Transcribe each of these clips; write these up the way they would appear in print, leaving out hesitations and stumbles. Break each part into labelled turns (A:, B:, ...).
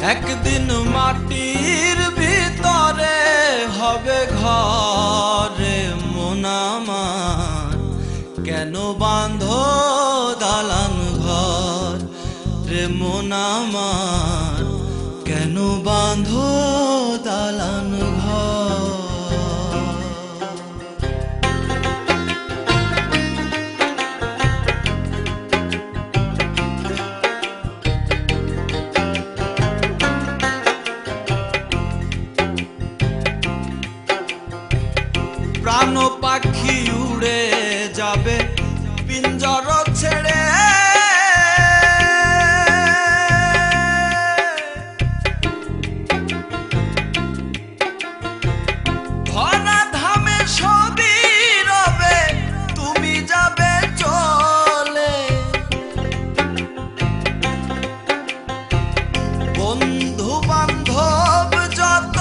A: একদিন মাটির ভিতরে হবে ঘরে মন আমার, কেন বাঁধো দালান ঘর রে মন আমার, কেন বাঁধো দালান ঘর। প্রাণ পাখি উড়ে যাবে পিঞ্জর ছেড়ে, ধরা ধামে সবই রবে তুমি যাবে চলে। বন্ধু বান্ধব যত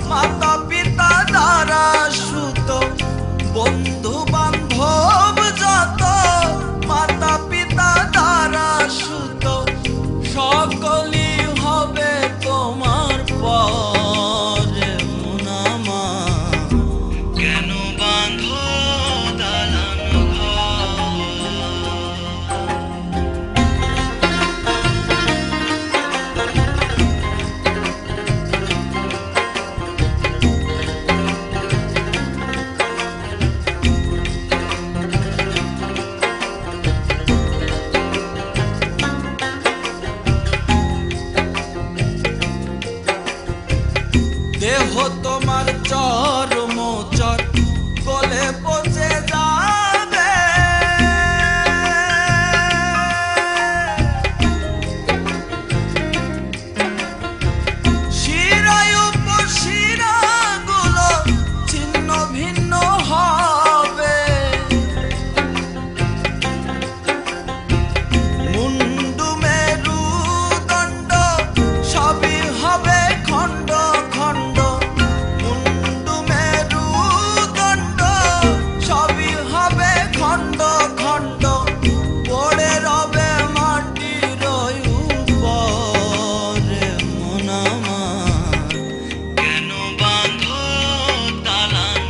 A: মাতা পিতা দ্বারা সুত, বন্ধু বান্ধব যত মাতা পিতা দ্বারা সুত, সকলই হবে তোমার পরে মন আমার, কেন বাঁধো দালান ঘর। দেহ তোমার চরম চর গলে পচে যাবে, শিরায় উপশিরা গুলো ছিন্ন ভিন্ন হবে, মুন্ডু মেরুদণ্ড সবই হবে খণ্ড খণ্ড, মুন্ডু মেরুদণ্ড সবই হবে খণ্ড খণ্ড, পড়ে রবে মাটির উপরে মন আমার, কেন বাঁধো দালান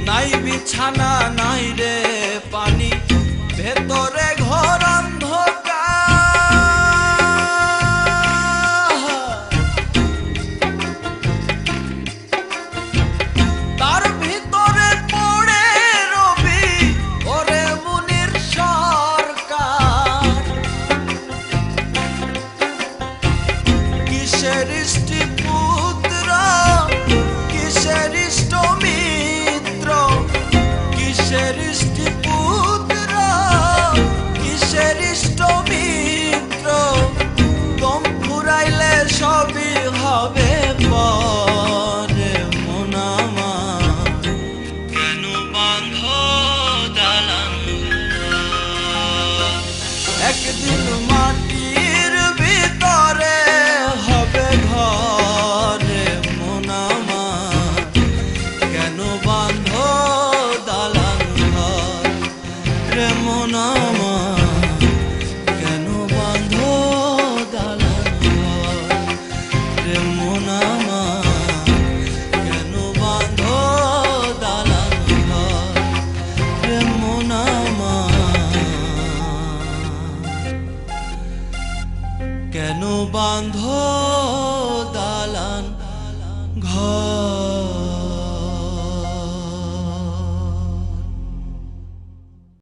A: নাই বিছানা নাই রে পানি, ভেতরে ঘর অন্ধকার, তার ভিতরে পড়ে রবি ওরে মুনির সরকার। কিসের ইষ্টি পুত্র, কিসের ইষ্ট মিত্র, কিসের ইষ্টি পুত্র, কিসের ইষ্ট মিত্র, দম ফুরাইলে সবই হবে পরে মন আমার, কেন বাঁধো দালান ঘর। একদিন মাটির ভিতরে হবে ঘরে মন আমার, কেন বাঁধো দালান ঘর রে মন আমার, কেন বাঁধো দালান ঘর রে মন আমার, কেন বাঁধো দালান ঘর রে মন আমার, কেন বাঁধো দালান ঘর।